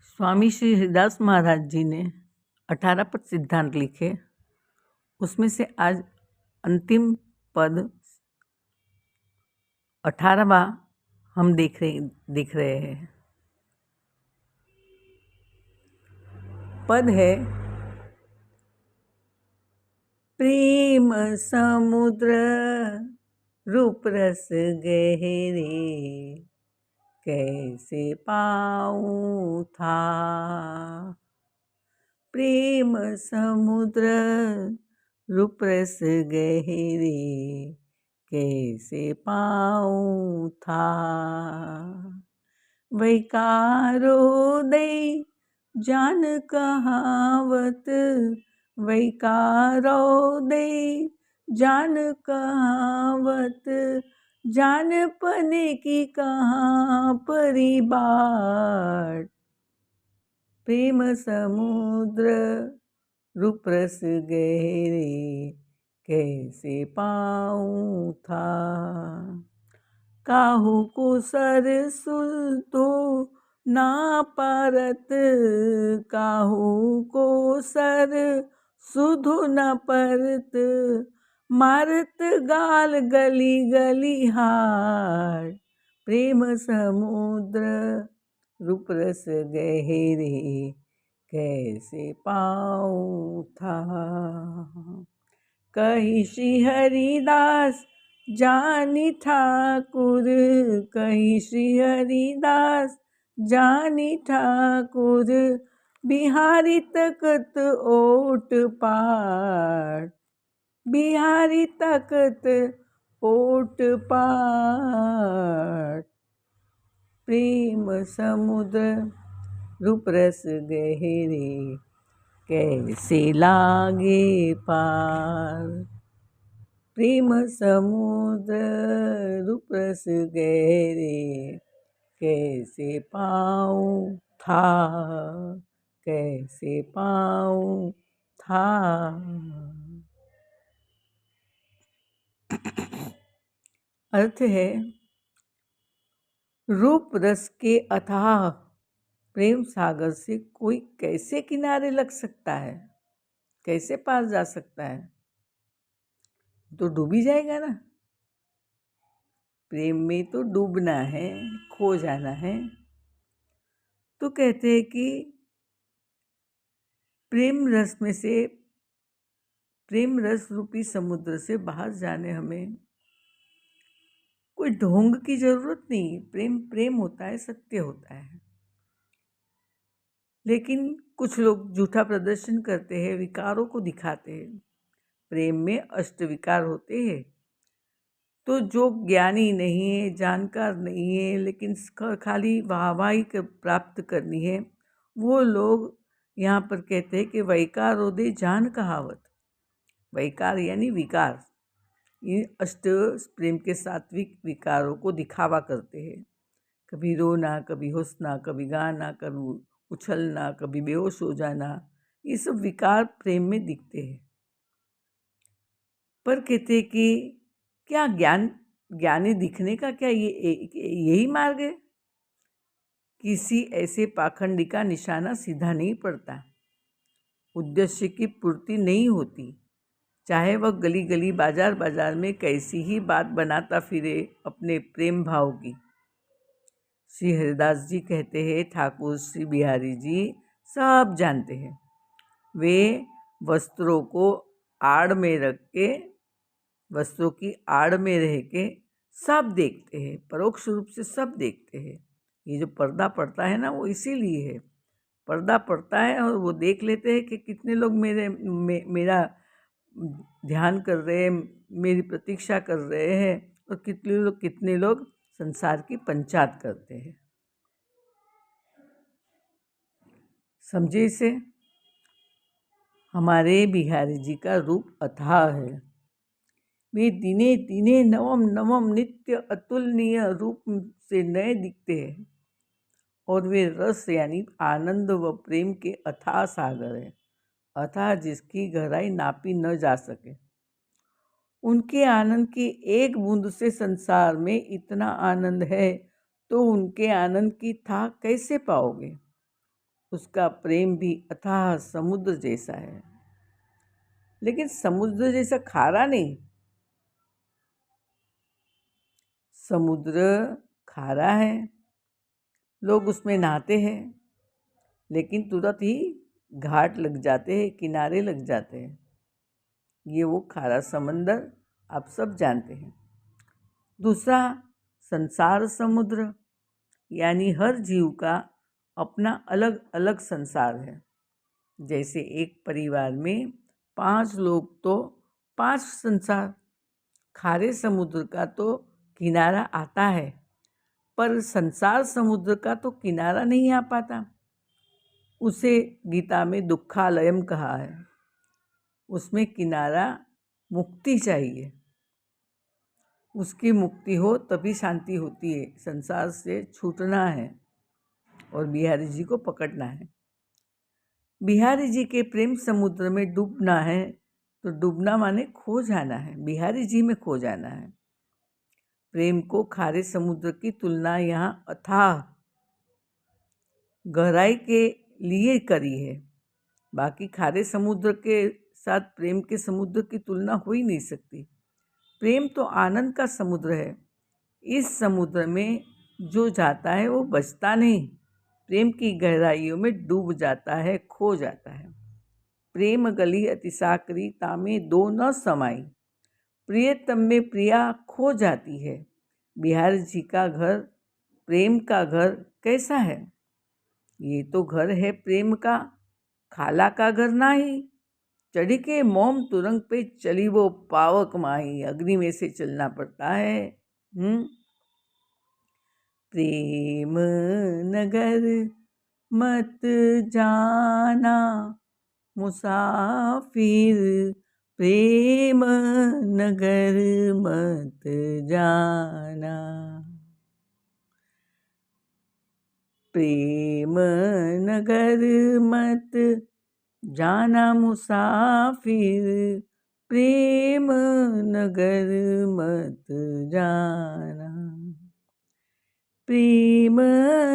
स्वामी श्री हरिदास महाराज जी ने 18 पद सिद्धांत लिखे। उसमें से आज अंतिम पद 18वां हम देख रहे हैं। पद है, प्रेम समुद्र रूप रस गहरे कैसे पाऊं था। प्रेम समुद्र रूप रस गहरे कैसे पाऊं था। वैकारोदय जान कहावत, वैकारोदय जान कहावत, जान पने की कहाँ परिबाट। प्रेम समुद्र रूप रस गहरे कैसे पाऊं था। काहू को सर सुधो ना परत, काहू को सर सुधो न परत, मारत गाल गली गली हार। प्रेम समुद्र रूप रस गहरे कैसे पाऊं था। कही श्री हरिदास जानी ठाकुर, कही श्री हरिदास जानी ठाकुर, बिहारी तकत ओट पाट। बिहारी तकत ओट पाट। प्रेम समुद्र रूप रस गहरे कैसे लागे पार। प्रेम समुद्र रूप रस गहरे कैसे पाऊं था, कैसे पाऊं था। अर्थ है, रूप रस के अथाह प्रेम सागर से कोई कैसे किनारे लग सकता है, कैसे पास जा सकता है, तो डूब ही जाएगा ना। प्रेम में तो डूबना है, खो जाना है। तो कहते हैं कि प्रेम रस में से, प्रेम रस रूपी समुद्र से बाहर जाने हमें कोई ढोंग की जरूरत नहीं। प्रेम प्रेम होता है, सत्य होता है। लेकिन कुछ लोग झूठा प्रदर्शन करते हैं, विकारों को दिखाते हैं। प्रेम में अष्ट विकार होते हैं। तो जो ज्ञानी नहीं है, जानकार नहीं है, लेकिन खाली वाहवाही प्राप्त करनी है, वो लोग यहाँ पर कहते हैं कि वैकारोदय जान कहावत। वैकार यानी विकार, इन अष्ट प्रेम के सात्विक विकारों को दिखावा करते हैं। कभी रोना, कभी हंसना, कभी गाना, कभी उछलना, कभी बेहोश हो जाना, ये सब विकार प्रेम में दिखते हैं। पर कहते कि क्या ज्ञानी दिखने का क्या यही मार्ग है? किसी ऐसे पाखंडी का निशाना सीधा नहीं पड़ता, उद्देश्य की पूर्ति नहीं होती, चाहे वह गली गली बाजार बाजार में कैसी ही बात बनाता फिरे अपने प्रेम भाव की। श्री हरिदास जी कहते हैं, ठाकुर श्री बिहारी जी सब जानते हैं। वे वस्त्रों को आड़ में रख के, वस्त्रों की आड़ में रह के सब देखते हैं, परोक्ष रूप से सब देखते हैं। ये जो पर्दा पड़ता है ना, वो इसीलिए है। पर्दा पड़ता है और वो देख लेते हैं कि कितने लोग मेरा ध्यान कर रहे हैं, मेरी प्रतीक्षा कर रहे हैं, और कितने लोग संसार की पंचायत करते हैं। समझे इसे? हमारे बिहारी जी का रूप अथाह है। वे दिने दिने नवम नवम नित्य अतुलनीय रूप से नए दिखते हैं, और वे रस यानी आनंद व प्रेम के अथाह सागर हैं, अथाह जिसकी गहराई नापी न जा सके। उनके आनंद की एक बूंद से संसार में इतना आनंद है, तो उनके आनंद की था कैसे पाओगे? उसका प्रेम भी अथाह समुद्र जैसा है, लेकिन समुद्र जैसा खारा नहीं। समुद्र खारा है, लोग उसमें नहाते हैं, लेकिन तुरंत ही घाट लग जाते हैं, किनारे लग जाते हैं। ये वो खारा समंदर आप सब जानते हैं। दूसरा, संसार समुद्र, यानी हर जीव का अपना अलग अलग संसार है। जैसे एक परिवार में 5 लोग तो 5 संसार। खारे समुद्र का तो किनारा आता है, पर संसार समुद्र का तो किनारा नहीं आ पाता। उसे गीता में दुखालयम कहा है। उसमें किनारा मुक्ति चाहिए। उसकी मुक्ति हो तभी शांति होती है। संसार से छूटना है और बिहारी जी को पकड़ना है। बिहारी जी के प्रेम समुद्र में डूबना है तो डूबना माने खो जाना है, बिहारी जी में खो जाना है। प्रेम को खारे समुद्र की तुलना यहाँ अथाह गहराई के लिए करी है। बाकी खारे समुद्र के साथ प्रेम के समुद्र की तुलना हो ही नहीं सकती। प्रेम तो आनंद का समुद्र है। इस समुद्र में जो जाता है वो बचता नहीं, प्रेम की गहराइयों में डूब जाता है, खो जाता है। प्रेम गली अति साकरी तामे दो न समाई, प्रियतम में प्रिया खो जाती है। बिहारी जी का घर, प्रेम का घर कैसा है? ये तो घर है प्रेम का, खाला का घर नाही। चढ़ी के मोम तुरंग पे चली वो पावक माही। अग्नि में से चलना पड़ता है। प्रेम नगर मत जाना मुसाफिर, प्रेम नगर मत जाना। प्रेम नगर मत जाना मुसाफिर, प्रेम नगर मत जाना। प्रेम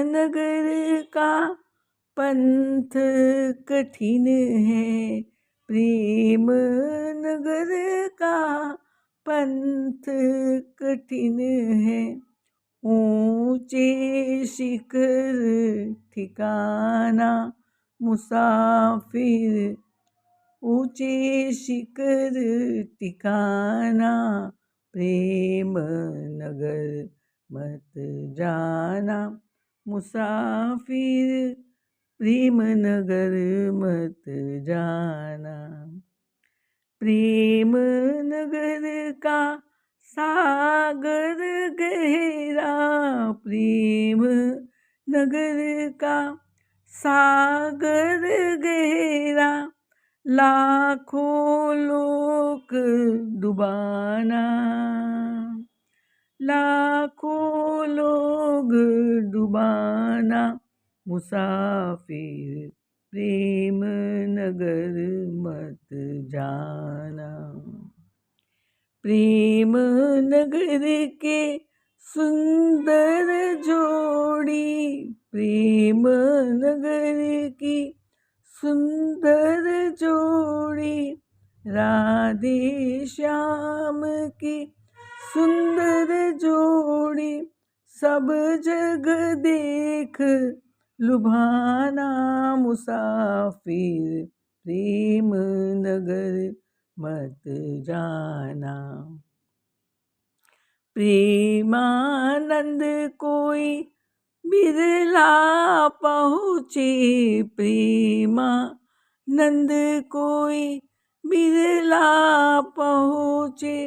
नगर का पंथ कठिन है, प्रेम नगर का पंथ कठिन है। ऊंचे शिखर ठिकाना मुसाफिर, ऊंचे शिखर ठिकाना, प्रेम नगर मत जाना मुसाफिर, प्रेम नगर मत जाना। प्रेम नगर का सागर गहरा, प्रेम नगर का सागर गहरा, लाखों लोग डुबाना, लाखों लोग डुबाना मुसाफिर, प्रेम नगर मत जाना। प्रेम नगर के सुंदर जोड़ी, प्रेम नगर की सुंदर जोड़ी, राधे श्याम की सुंदर जोड़ी, सब जग देख लुभाना मुसाफिर, प्रेम नगर मत जाना। प्रेमानंद कोई बिरला पहुँचे, प्रेमानंद कोई बिरला पहुँचे,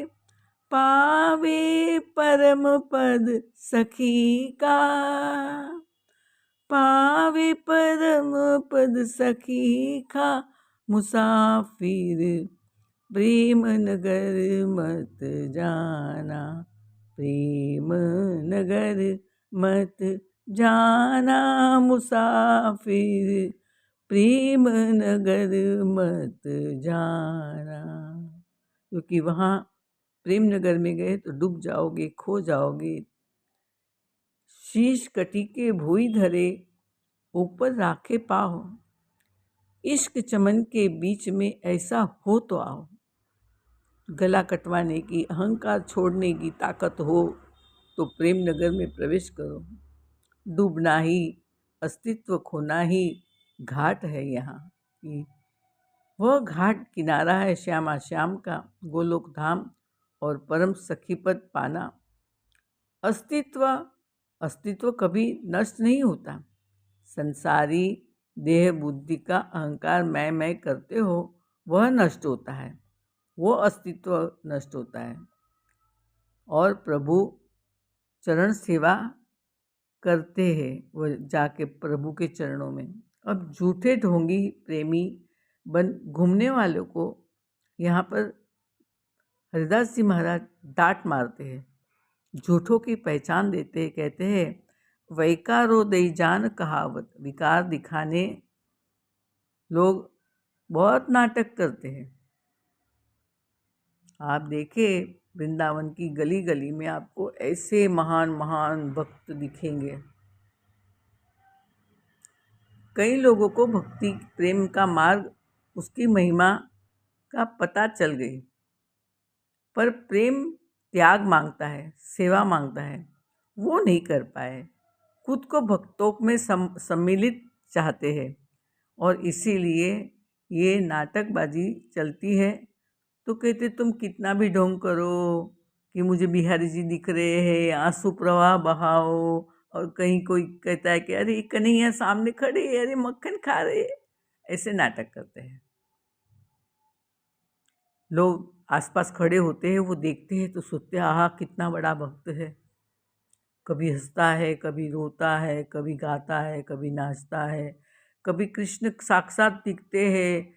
पावे परम पद सखी का, पावे परम पद सखी का मुसाफिर, प्रेम नगर मत जाना, प्रेम नगर मत जाना मुसाफिर, प्रेम नगर मत जाना। क्योंकि वहाँ प्रेम नगर में गए तो डूब जाओगे, खो जाओगे। शीश कटी के भूई धरे, ऊपर राखे पाओ, इश्क चमन के बीच में ऐसा हो तो आओ। गला कटवाने की, अहंकार छोड़ने की ताकत हो तो प्रेम नगर में प्रवेश करो। डूबना ही, अस्तित्व खोना ही घाट है यहाँ। वह घाट किनारा है श्यामा श्याम का, गोलोक धाम और परम सखीपद पाना। अस्तित्व अस्तित्व कभी नष्ट नहीं होता। संसारी देह बुद्धि का अहंकार मैं करते हो, वह नष्ट होता है, वो अस्तित्व नष्ट होता है और प्रभु चरण सेवा करते हैं वो जाके प्रभु के चरणों में। अब झूठे ढोंगी प्रेमी बन घूमने वालों को यहाँ पर हरिदास जी महाराज डांट मारते हैं, झूठों की पहचान देते हैं। कहते हैं वैकारो दई जान कहावत, विकार दिखाने लोग बहुत नाटक करते हैं। आप देखिए वृंदावन की गली गली में आपको ऐसे महान महान भक्त दिखेंगे। कई लोगों को भक्ति प्रेम का मार्ग, उसकी महिमा का पता चल गई, पर प्रेम त्याग मांगता है, सेवा मांगता है, वो नहीं कर पाए। खुद को भक्तों में सम्मिलित चाहते हैं और इसीलिए ये नाटकबाजी चलती है। तो कहते तुम कितना भी ढोंग करो कि मुझे बिहारी जी दिख रहे हैं, आंसू प्रवाह बहाओ, और कहीं कोई कहता है कि अरे कन्हैया सामने खड़े, अरे मक्खन खा रहे, ऐसे नाटक करते हैं। लोग आसपास खड़े होते हैं, वो देखते हैं तो सोचते हैं आहा कितना बड़ा भक्त है। कभी हंसता है, कभी रोता है, कभी गाता है, कभी नाचता है, कभी कृष्ण साक्षात दिखते हैं।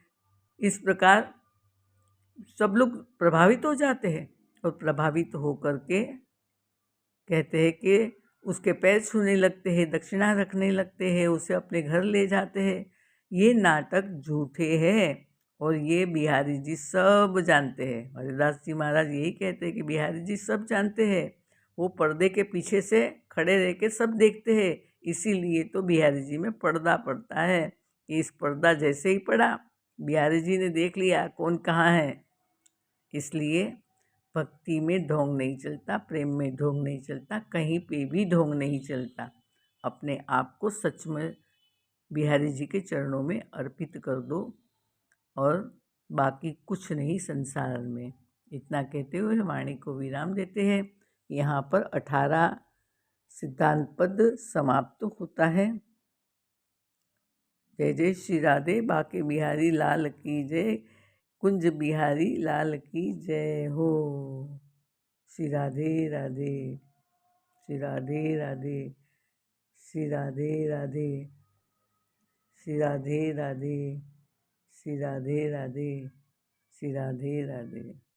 इस प्रकार सब लोग प्रभावित हो जाते हैं और प्रभावित होकर के कहते हैं कि उसके पैर छूने लगते हैं, दक्षिणा रखने लगते हैं, उसे अपने घर ले जाते हैं। ये नाटक झूठे हैं और ये बिहारी जी सब जानते हैं। हरिदास जी महाराज यही कहते हैं कि बिहारी जी सब जानते हैं, वो पर्दे के पीछे से खड़े रह के सब देखते हैं। इसीलिए तो बिहारी जी में पर्दा पड़ता है कि इस पर्दा जैसे ही पड़ा, बिहारी जी ने देख लिया कौन कहाँ है। इसलिए भक्ति में ढोंग नहीं चलता, प्रेम में ढोंग नहीं चलता, कहीं पे भी ढोंग नहीं चलता। अपने आप को सच में बिहारी जी के चरणों में अर्पित कर दो और बाकी कुछ नहीं संसार में। इतना कहते हुए वाणी को विराम देते हैं। यहाँ पर 18 सिद्धांत पद समाप्त होता है। जय जय श्री राधे, बाके बिहारी लाल की जय, कुंज बिहारी लाल की जय हो। श्री राधे राधे, श्री राधे राधे, श्री राधे राधे, श्री राधे राधे, श्री राधे राधे, श्री राधे राधे।